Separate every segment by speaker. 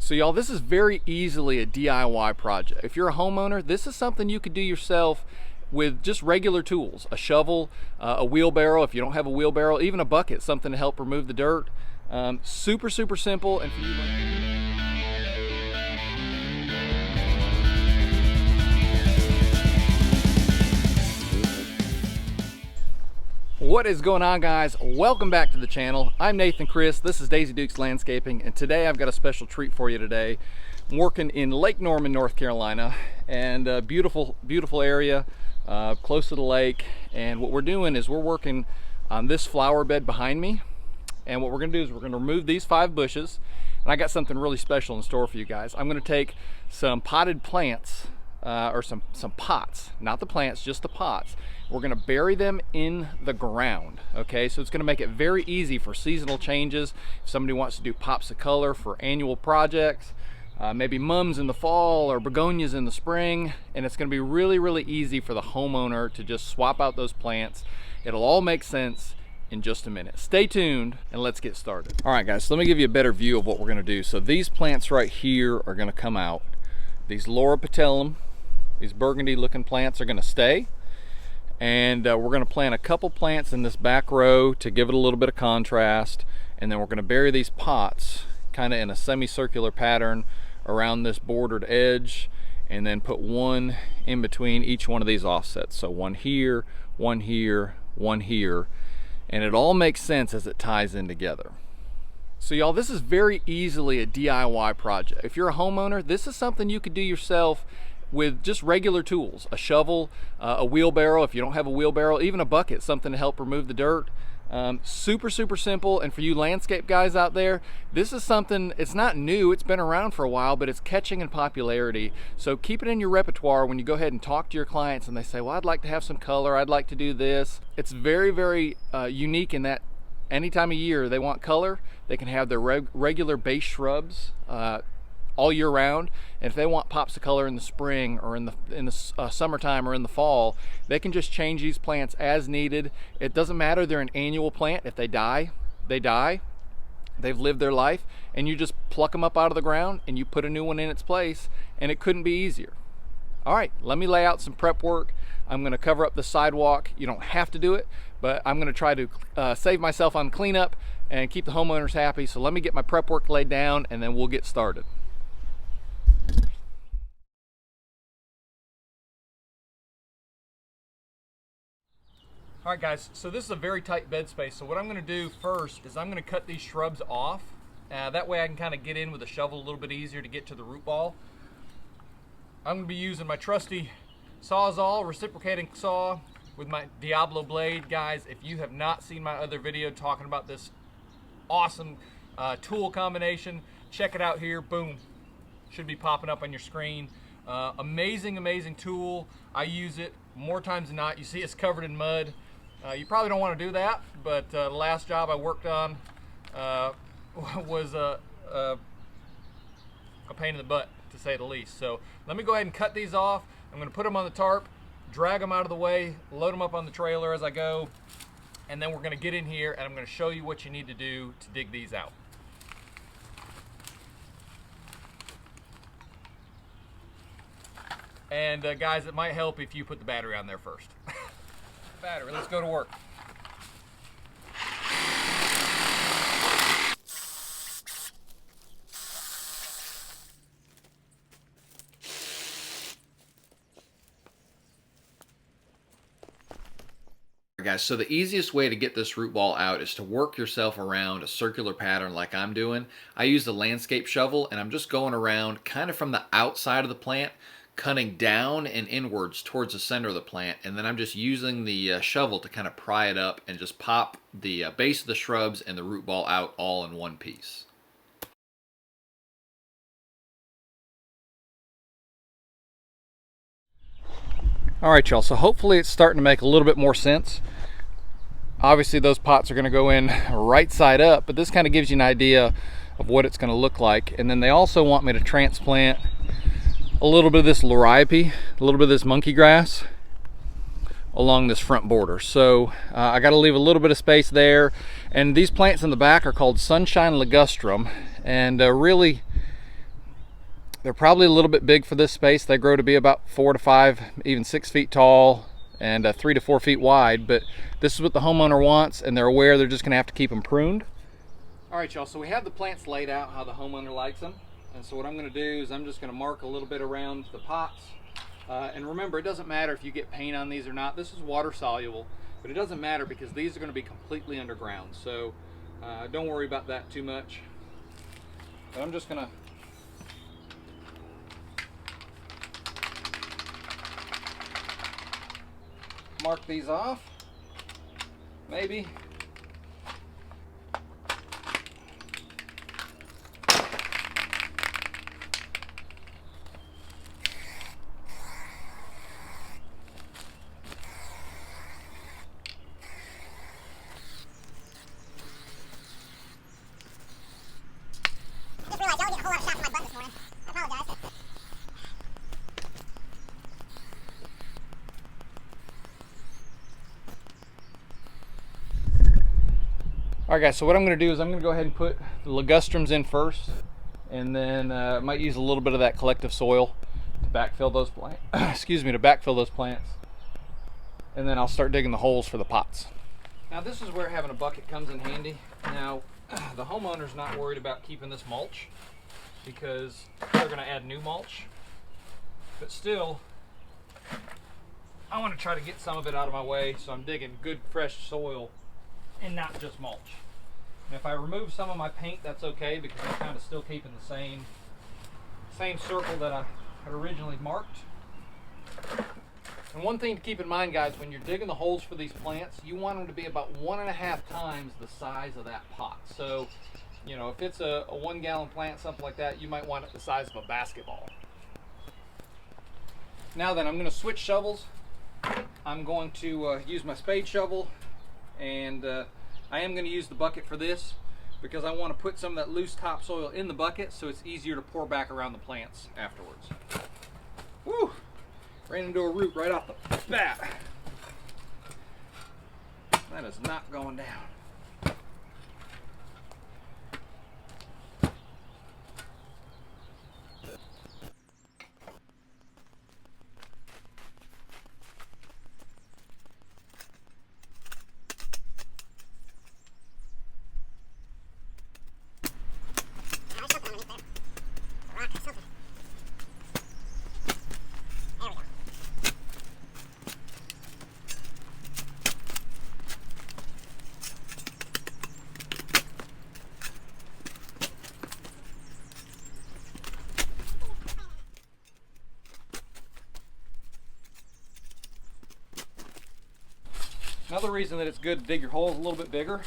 Speaker 1: So y'all, this is very easily a DIY project. If you're a homeowner, this is something you could do yourself with just regular tools, a shovel, a wheelbarrow if you don't have a wheelbarrow, even a bucket, something to help remove the dirt. Super simple. And for you, what is going on, guys? Welcome back to the channel. I'm Nathan Chris. This is Daisy Dukes Landscaping, and today I've got a special treat for you today. I'm working in Lake Norman, North Carolina, and a beautiful area close to the lake. And what we're doing is we're working on this flower bed behind me. And what we're gonna do is we're gonna remove these 5 bushes. And I got something really special in store for you guys. I'm gonna take some potted plants, or some pots, not the plants, just the pots. We're gonna bury them in the ground, okay? So it's gonna make it very easy for seasonal changes. If somebody wants to do pops of color for annual projects, maybe mums in the fall or begonias in the spring, and it's gonna be really easy for the homeowner to just swap out those plants. It'll all make sense in just a minute. Stay tuned and let's get started. All right, guys, so let me give you a better view of what we're gonna do. So these plants right here are gonna come out. These Loropetalum, these burgundy looking plants are gonna stay. And we're gonna plant a couple plants in this back row to give it a little bit of contrast. And then we're gonna bury these pots kind of in a semicircular pattern around this bordered edge, and then put one in between each one of these offsets. So one here, one here, one here. And it all makes sense as it ties in together. So y'all, this is very easily a DIY project. If you're a homeowner, this is something you could do yourself with just regular tools, a shovel, a wheelbarrow if you don't have a wheelbarrow, even a bucket, something to help remove the dirt. Super simple. And for you landscape guys out there, this is something, it's not new, it's been around for a while, but it's catching in popularity. So keep it in your repertoire when you go ahead and talk to your clients and they say, well, I'd like to have some color, I'd like to do this. It's very unique in that any time of year they want color, they can have their regular base shrubs all year round. And if they want pops of color in the spring or in the summertime or in the fall, they can just change these plants as needed. It doesn't matter, they're an annual plant. If they die, they die. They've lived their life, and you just pluck them up out of the ground and you put a new one in its place, and it couldn't be easier. All right, let me lay out some prep work. I'm gonna cover up the sidewalk. You don't have to do it, but I'm gonna try to save myself on cleanup and keep the homeowners happy. So let me get my prep work laid down and then we'll get started. All right, guys, so this is a very tight bed space. So what I'm gonna do first is I'm gonna cut these shrubs off. That way I can kind of get in with a shovel a little bit easier to get to the root ball. I'm gonna be using my trusty Sawzall reciprocating saw with my Diablo blade. Guys, if you have not seen my other video talking about this awesome tool combination, check it out here. Boom, should be popping up on your screen. Amazing tool. I use it more times than not. You see it's covered in mud. You probably don't want to do that, but the last job I worked on was a pain in the butt, to say the least. So let me go ahead and cut these off. I'm going to put them on the tarp, drag them out of the way, load them up on the trailer as I go, and then we're going to get in here and I'm going to show you what you need to do to dig these out. And guys, it might help if you put the battery on there first. Battery, let's go to work.
Speaker 2: Guys, so the easiest way to get this root ball out is to work yourself around a circular pattern like I'm doing. I use the landscape shovel and I'm just going around kind of from the outside of the plant, cutting down and inwards towards the center of the plant, and then I'm just using the shovel to kind of pry it up and just pop the base of the shrubs and the root ball out all in one piece.
Speaker 1: All right, y'all, so hopefully it's starting to make a little bit more sense. Obviously those pots are going to go in right side up, but this kind of gives you an idea of what it's going to look like. And then they also want me to transplant a little bit of this liriope, a little bit of this monkey grass along this front border. So I got to leave a little bit of space there. And these plants in the back are called Sunshine Ligustrum, and really They're probably a little bit big for this space. They grow to be about 4 to 5, even 6 feet tall, and 3 to 4 feet wide, but this is what the homeowner wants, and they're aware they're just gonna have to keep them pruned. All right, y'all, so we have the plants laid out how the homeowner likes them, and so what I'm gonna do is I'm just gonna mark a little bit around the pots. And remember, it doesn't matter if you get paint on these or not. This is water soluble, but it doesn't matter because these are gonna be completely underground, so don't worry about that too much. But I'm just gonna mark these off, maybe.
Speaker 3: I just realized y'all were getting a whole lot of shots on my butt this morning. I apologize.
Speaker 1: All right, guys, so what I'm going to do is I'm going to go ahead and put the ligustrums in first, and then I might use a little bit of that collective soil to backfill those plants. Excuse me, to backfill those plants, and then I'll start digging the holes for the pots. Now this is where having a bucket comes in handy. Now the homeowner's not worried about keeping this mulch because they're going to add new mulch, but still I want to try to get some of it out of my way, so I'm digging good fresh soil and not just mulch. And if I remove some of my paint, that's okay because I'm kind of still keeping the same circle that I had originally marked. And one thing to keep in mind, guys, when you're digging the holes for these plants, you want them to be about 1.5 times the size of that pot. So, you know, if it's a 1 gallon plant, something like that, you might want it the size of a basketball. Now then, I'm going to switch shovels. I'm going to use my spade shovel, and I am going to use the bucket for this because I want to put some of that loose topsoil in the bucket so it's easier to pour back around the plants afterwards. Woo! Ran into a root right off the bat. That is not going down. Another reason that it's good to dig your holes a little bit bigger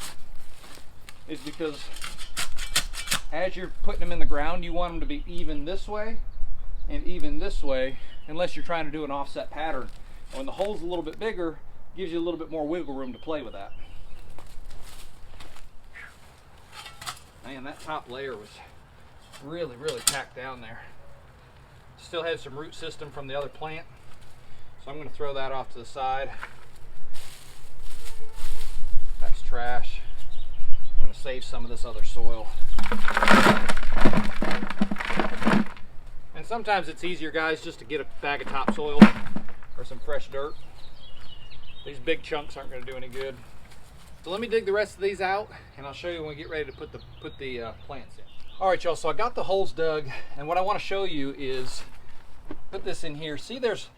Speaker 1: is because as you're putting them in the ground, you want them to be even this way and even this way, unless you're trying to do an offset pattern. And when the hole's a little bit bigger, it gives you a little bit more wiggle room to play with that. Man, that top layer was really packed down there. Still had some root system from the other plant, so I'm going to throw that off to the side. That's trash. I'm going to save some of this other soil. And sometimes it's easier, guys, just to get a bag of topsoil or some fresh dirt. These big chunks aren't going to do any good. So let me dig the rest of these out, and I'll show you when we get ready to put the plants in. All right, y'all, so I got the holes dug, and what I want to show you is put this in here. See, there's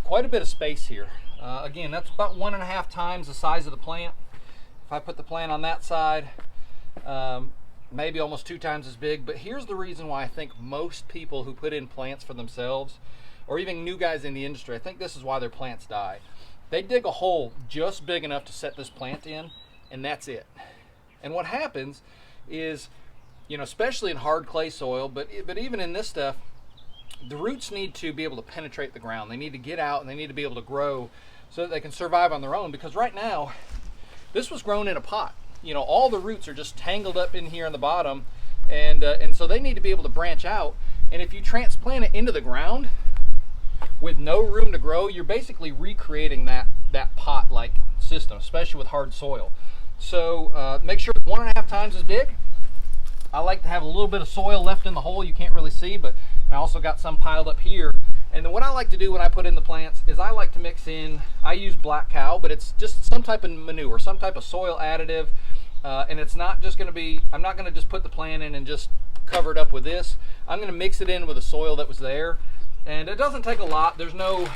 Speaker 1: quite a bit of space here. Again, that's about 1.5 times the size of the plant. If I put the plant on that side, maybe almost 2 times as big. But here's the reason why I think most people who put in plants for themselves, or even new guys in the industry, I think this is why their plants die. They dig a hole just big enough to set this plant in, and that's it. And what happens is, you know, especially in hard clay soil, but even in this stuff, the roots need to be able to penetrate the ground. They need to get out and they need to be able to grow so that they can survive on their own. Because right now, this was grown in a pot. You know, all the roots are just tangled up in here on the bottom, and so they need to be able to branch out. And if you transplant it into the ground with no room to grow, you're basically recreating that pot-like system, especially with hard soil. So make sure 1.5 times as big. I like to have a little bit of soil left in the hole. You can't really see, but I also got some piled up here. And then what I like to do when I put in the plants is I like to mix in, I use black cow, but it's just some type of manure, some type of soil additive. And it's not just going to be, I'm not going to just put the plant in and just cover it up with this. I'm going to mix it in with the soil that was there. And it doesn't take a lot. There's no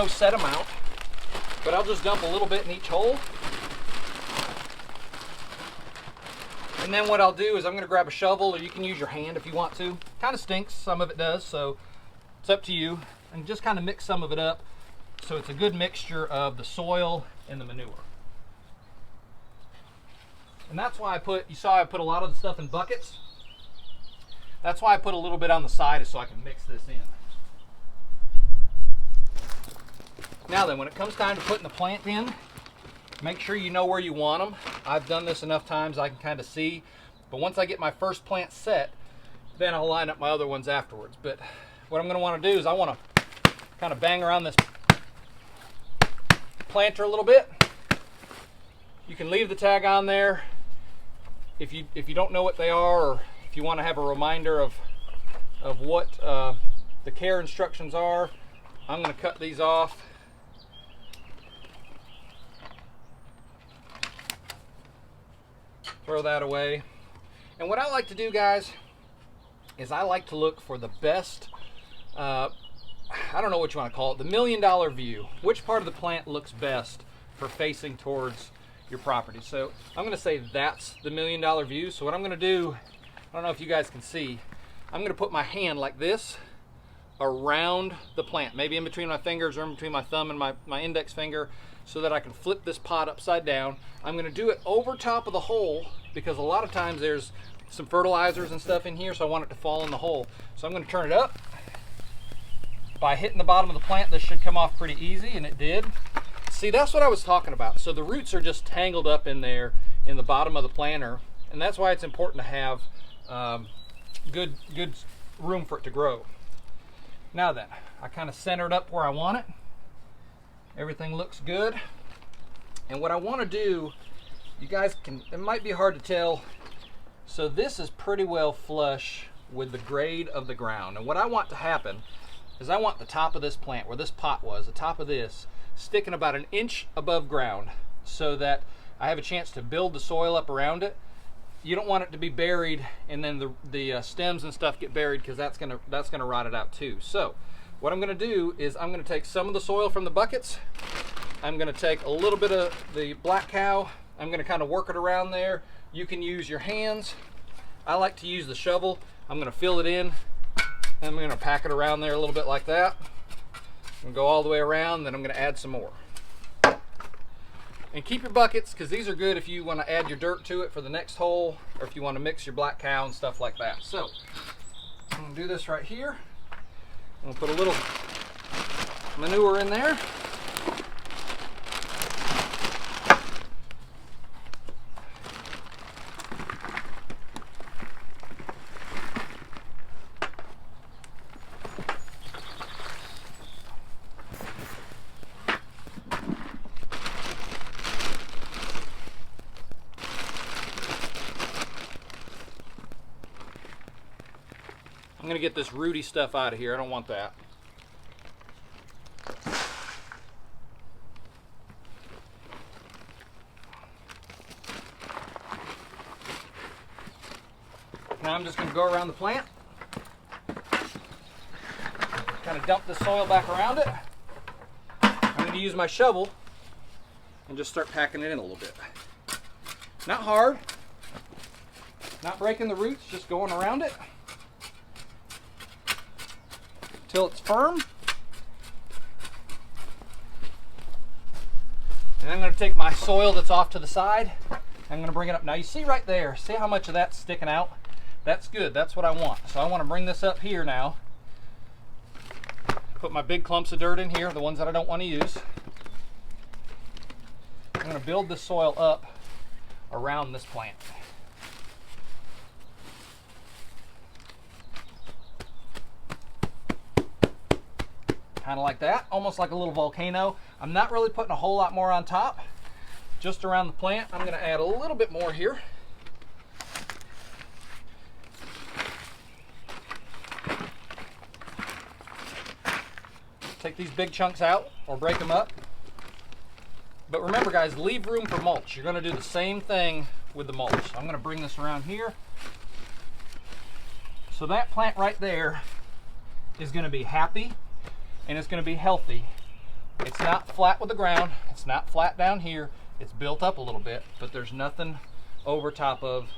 Speaker 1: set amount, but I'll just dump a little bit in each hole. And then what I'll do is I'm going to grab a shovel, or you can use your hand if you want to. Kind of stinks, some of it does, so it's up to you. And just kind of mix some of it up so it's a good mixture of the soil and the manure. And that's why you saw I put a lot of the stuff in buckets. That's why I put a little bit on the side, is so I can mix this in. Now then, when it comes time to putting the plant in, make sure you know where you want them. I've done this enough times I can kind of see. But once I get my first plant set, then I'll line up my other ones afterwards. But what I'm going to want to do is I want to kind of bang around this planter a little bit. You can leave the tag on there if you don't know what they are, or if you want to have a reminder of what the care instructions are. I'm going to cut these off. Throw that away. And what I like to do, guys, is I like to look for the best, I don't know what you want to call it, the $1 million view. Which part of the plant looks best for facing towards your property? So I'm going to say that's the $1 million view. So what I'm going to do, I don't know if you guys can see, I'm going to put my hand like this around the plant, maybe in between my fingers or in between my thumb and my index finger, so that I can flip this pot upside down. I'm going to do it over top of the hole because a lot of times there's some fertilizers and stuff in here, so I want it to fall in the hole. So I'm going to turn it up. By hitting the bottom of the plant, this should come off pretty easy, and it did. See, that's what I was talking about. So the roots are just tangled up in there in the bottom of the planter, and that's why it's important to have good room for it to grow. Now then, I kind of center it up where I want it. Everything looks good. And what I want to do, you guys can, it might be hard to tell, so this is pretty well flush with the grade of the ground. And what I want to happen is I want the top of this plant, where this pot was, the top of this, sticking about 1 inch above ground, so that I have a chance to build the soil up around it. You don't want it to be buried and then the stems and stuff get buried, because that's gonna rot it out too. So what I'm going to do is I'm going to take some of the soil from the buckets. I'm going to take a little bit of the black cow. I'm going to kind of work it around there. You can use your hands. I like to use the shovel. I'm going to fill it in, and I'm going to pack it around there a little bit like that. I'm going to go all the way around, then I'm going to add some more. And keep your buckets, because these are good if you want to add your dirt to it for the next hole, or if you want to mix your black cow and stuff like that. So I'm going to do this right here. I'm going to put a little manure in there. I'm going to get this rooty stuff out of here. I don't want that. Now I'm just going to go around the plant, kind of dump the soil back around it. I'm going to use my shovel and just start packing it in a little bit. Not hard, not breaking the roots, just going around it till it's firm. And I'm going to take my soil that's off to the side. I'm going to bring it up. Now you see right there, see how much of that's sticking out? That's good, that's what I want. So I want to bring this up here now. Put my big clumps of dirt in here, the ones that I don't want to use. I'm going to build this soil up around this plant. Kind of like that, almost like a little volcano. I'm not really putting a whole lot more on top, just around the plant. I'm going to add a little bit more here. take these big chunks out or break them up. But remember guys, leave room for mulch. You're gonna do the same thing with the mulch. I'm gonna bring this around here. So that plant right there is gonna be happy and it's gonna be healthy. It's not flat with the ground. It's not flat down here. It's built up a little bit, but there's nothing over top of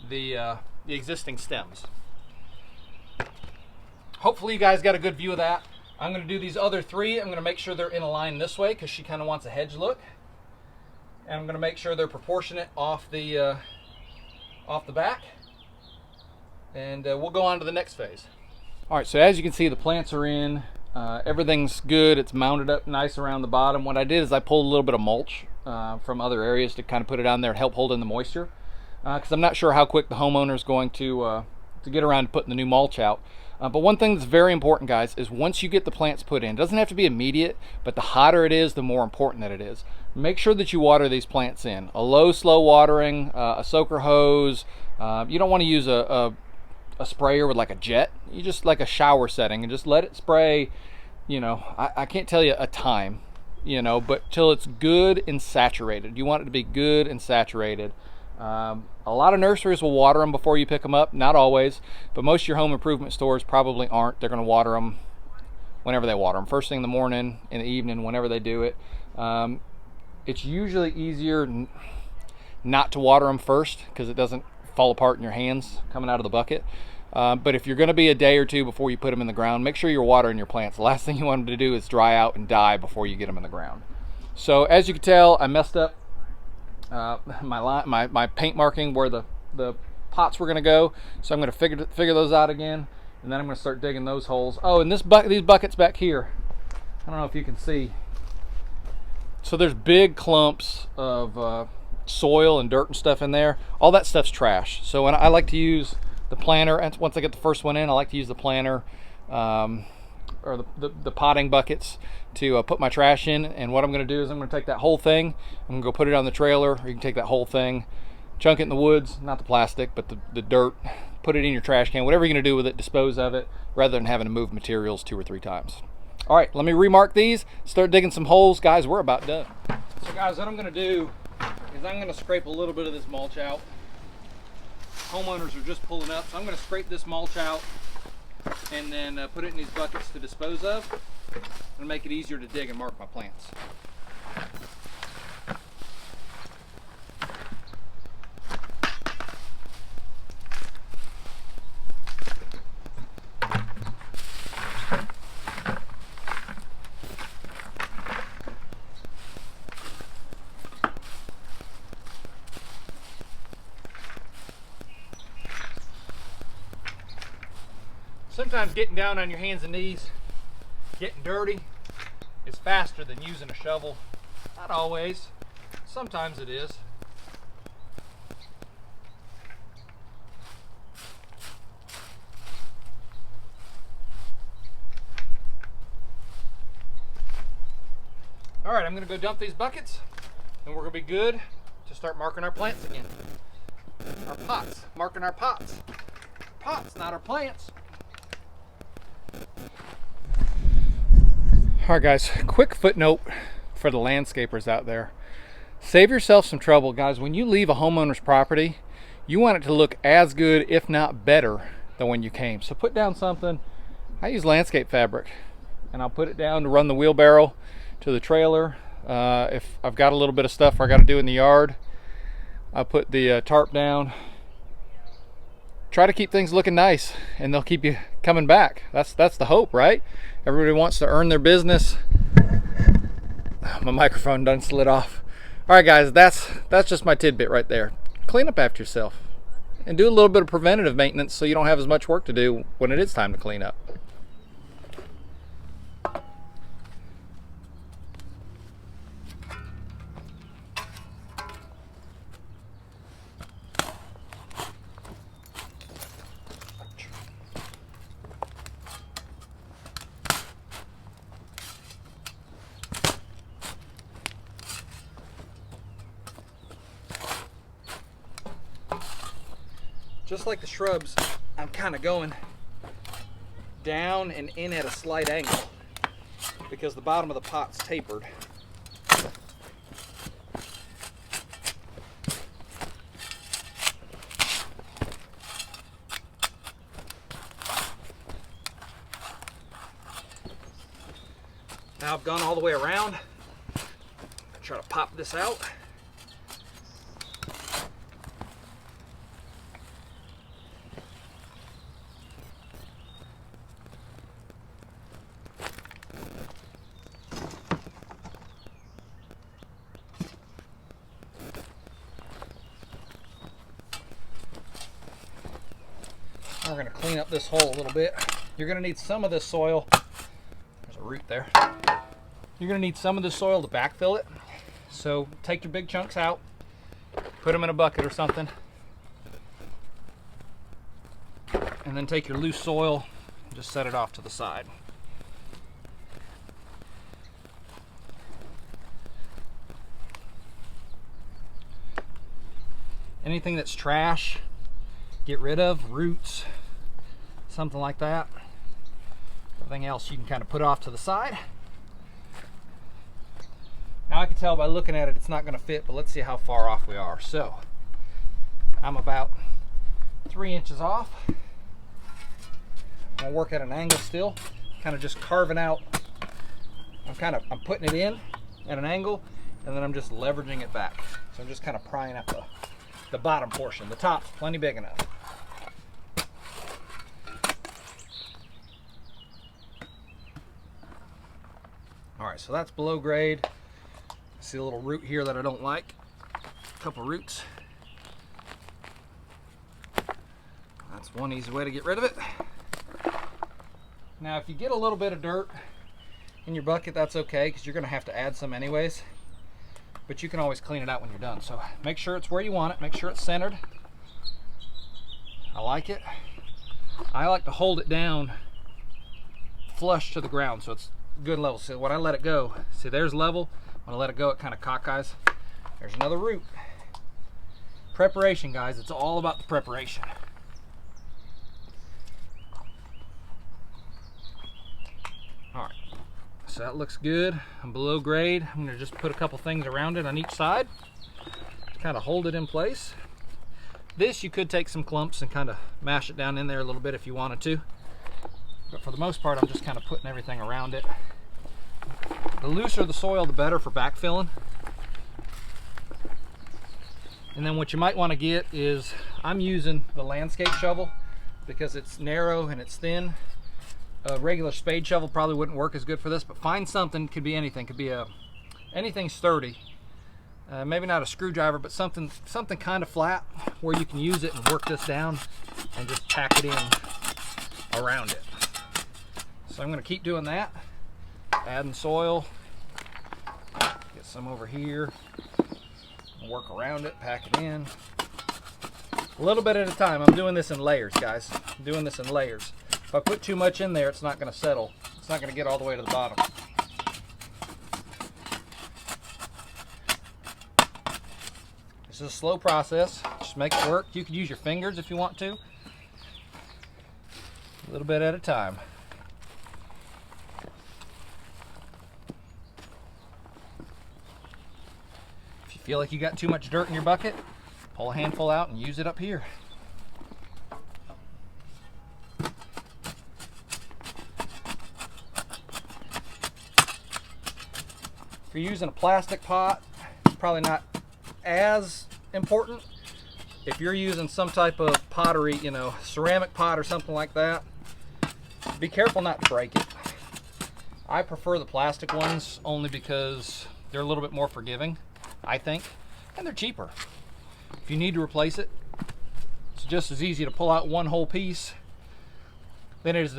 Speaker 1: the existing stems. Hopefully you guys got a good view of that. I'm gonna do these other three. I'm gonna make sure they're in a line this way because she kind of wants a hedge look. And I'm gonna make sure they're proportionate off the back. And we'll go on to the next phase. All right, so as you can see, the plants are in. Everything's good. It's mounted up nice around the bottom. What I did is I pulled a little bit of mulch from other areas to kind of put it on there to help hold in the moisture. Because I'm not sure how quick the homeowner is going to get around to putting the new mulch out. But one thing that's very important, guys, is once you get the plants put in, it doesn't have to be immediate, but the hotter it is, the more important that it is. Make sure that you water these plants in. A low, slow watering, a soaker hose. You don't want to use a sprayer with like a jet. You just like a shower setting and just let it spray. You know, I can't tell you a time, you know, but till it's good and saturated. You want it to be good and saturated. A lot of nurseries will water them before you pick them up. Not always, but most of your home improvement stores probably aren't. They're going to water them whenever they water them. First thing in the morning, in the evening, whenever they do it. It's usually easier not to water them first because it doesn't fall apart in your hands coming out of the bucket. But if you're going to be a day or two before you put them in the ground, make sure you're watering your plants. The last thing you want them to do is dry out and die before you get them in the ground. So as you can tell, I messed up my paint marking where the pots were going to go. So I'm going to figure those out again, and then I'm going to start digging those holes. Oh, and these buckets back here, I don't know if you can see. So there's big clumps of soil and dirt and stuff in there. All that stuff's trash. So when I like to use the planter, and once I get the first one in, I like to use the planter or the potting buckets to put my trash in. And what I'm going to do is I'm going to take that whole thing, I'm going to go put it on the trailer, or you can take that whole thing, chunk it in the woods, not the plastic, but the dirt, put it in your trash can, whatever you're going to do with it, dispose of it, rather than having to move materials 2 or 3 times. All right, let me remark these, start digging some holes. Guys, we're about done. So guys, what I'm going to do is I'm going to scrape a little bit of this mulch out. Homeowners are just pulling up, so I'm going to scrape this mulch out and then put it in these buckets to dispose of and make it easier to dig and mark my plants. Sometimes getting down on your hands and knees, getting dirty, is faster than using a shovel. Not always. Sometimes it is. All right, I'm going to go dump these buckets, and we're going to be good to start marking our plants again. Our pots, marking our pots. Pots, not our plants. All right guys, quick footnote for the landscapers out there. Save yourself some trouble, guys. When you leave a homeowner's property, you want it to look as good, if not better, than when you came. So put down something. I use landscape fabric, and I'll put it down to run the wheelbarrow to the trailer. If I've got a little bit of stuff I got to do in the yard, I'll put the tarp down. Try to keep things looking nice, and they'll keep you coming back. That's the hope, right? Everybody wants to earn their business. My microphone done slid off. All right, guys, that's just my tidbit right there. Clean up after yourself, and do a little bit of preventative maintenance so you don't have as much work to do when it is time to clean up. Just like the shrubs, I'm kind of going down and in at a slight angle. because the bottom of the pot's tapered. Now I've gone all the way around. I'll try to pop this out. We're going to clean up this hole a little bit. You're going to need some of this soil. There's a root there. You're going to need some of this soil to backfill it. So take your big chunks out, put them in a bucket or something, and then take your loose soil and just set it off to the side. Anything that's trash, get rid of, roots, something like that. Everything else you can kind of put off to the side. Now I can tell by looking at it it's not going to fit, but let's see how far off we are. So I'm about 3 inches off. I'm going to work at an angle still, kind of just carving out. I'm putting it in at an angle, and then I'm just leveraging it back. So I'm just kind of prying up the bottom portion. The top's plenty big enough. All right, so that's below grade. See a little root here that I don't like. A couple roots. That's one easy way to get rid of it. Now, if you get a little bit of dirt in your bucket, that's okay, because you're going to have to add some anyways. But you can always clean it out when you're done. So make sure it's where you want it. Make sure it's centered. I like it. I like to hold it down flush to the ground so it's good level. So when I let it go, see there's level. When I let it go, it kind of cockeyes. There's another root. Preparation, guys. It's all about the preparation. All right. So that looks good. I'm below grade. I'm going to just put a couple things around it on each side to kind of hold it in place. This, you could take some clumps and kind of mash it down in there a little bit if you wanted to. But for the most part, I'm just kind of putting everything around it. The looser the soil, the better for backfilling. And then what you might want to get is, I'm using the landscape shovel because it's narrow and it's thin. A regular spade shovel probably wouldn't work as good for this, but find something, could be anything, could be anything sturdy. Maybe not a screwdriver, but something kind of flat where you can use it and work this down and just pack it in around it. So I'm going to keep doing that, adding soil, get some over here, work around it, pack it in. A little bit at a time. I'm doing this in layers, guys. I'm doing this in layers. If I put too much in there, it's not going to settle. It's not going to get all the way to the bottom. This is a slow process. Just make it work. You can use your fingers if you want to. A little bit at a time. If you feel like you got too much dirt in your bucket, pull a handful out and use it up here. If you're using a plastic pot, it's probably not as important. If you're using some type of pottery, you know, ceramic pot or something like that, be careful not to break it. I prefer the plastic ones only because they're a little bit more forgiving, I think, and they're cheaper. If you need to replace it, it's just as easy to pull out one whole piece than it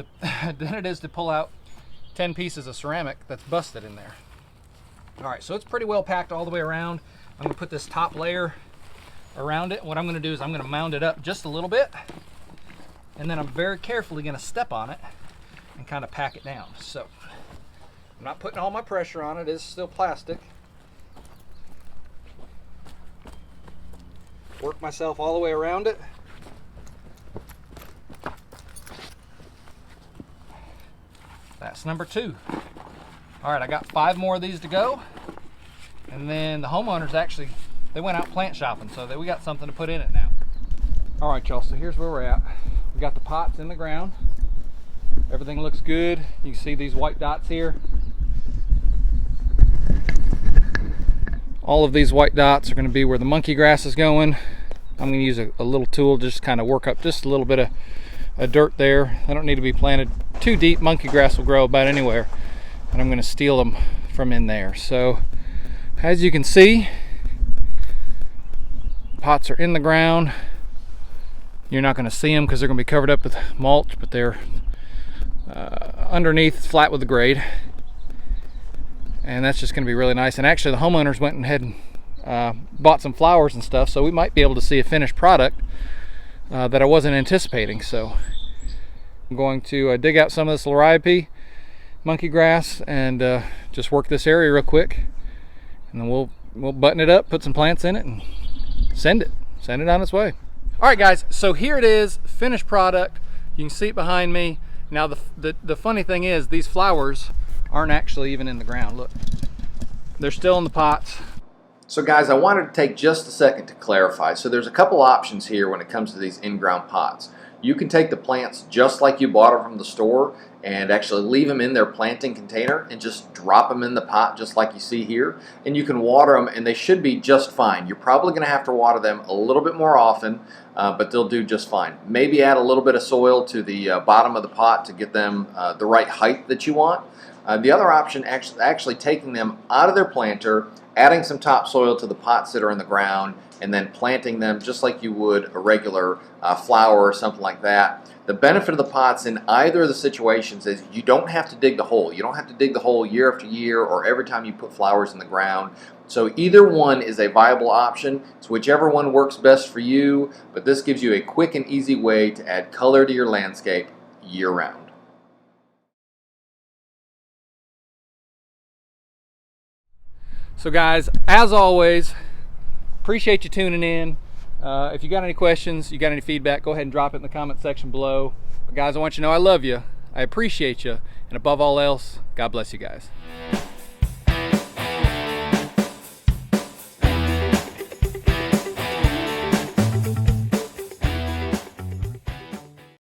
Speaker 1: is to pull out 10 pieces of ceramic that's busted in there. All right, so it's pretty well packed all the way around. I'm gonna put this top layer around it. What I'm gonna do is I'm gonna mound it up just a little bit, and then I'm very carefully gonna step on it and kind of pack it down. So I'm not putting all my pressure on it. It is still plastic. Work myself all the way around it. That's number 2. All right, I got 5 more of these to go. And then the homeowners actually, they went out plant shopping, so we got something to put in it now. All right, y'all, so here's where we're at. We got the pots in the ground. Everything looks good. You can see these white dots here. All of these white dots are going to be where the monkey grass is going. I'm going to use a little tool just to kind of work up just a little bit of dirt there. They don't need to be planted too deep. Monkey grass will grow about anywhere. And I'm going to steal them from in there. So as you can see, pots are in the ground. You're not going to see them because they're going to be covered up with mulch, but they're underneath, flat with the grade. And that's just going to be really nice. And actually the homeowners went ahead and bought some flowers and stuff, so we might be able to see a finished product that I wasn't anticipating. So I'm going to dig out some of this liriope monkey grass and just work this area real quick, and then we'll button it up, put some plants in it, and send it on its way. All right guys, so here it is, finished product. You can see it behind me. Now the funny thing is, these flowers aren't actually even in the ground. Look, they're still in the pots.
Speaker 2: So guys, I wanted to take just a second to clarify. So there's a couple options here when it comes to these in-ground pots. You can take the plants just like you bought them from the store and actually leave them in their planting container and just drop them in the pot just like you see here. And you can water them and they should be just fine. You're probably going to have to water them a little bit more often, but they'll do just fine. Maybe add a little bit of soil to the bottom of the pot to get them the right height that you want. The other option, actually taking them out of their planter, adding some topsoil to the pots that are in the ground, and then planting them just like you would a regular flower or something like that. The benefit of the pots in either of the situations is you don't have to dig the hole. You don't have to dig the hole year after year or every time you put flowers in the ground. So either one is a viable option. It's whichever one works best for you, but this gives you a quick and easy way to add color to your landscape year-round.
Speaker 1: So guys, as always, appreciate you tuning in. If you got any questions, you got any feedback, go ahead and drop it in the comment section below. But guys, I want you to know I love you, I appreciate you, and above all else, God bless you guys.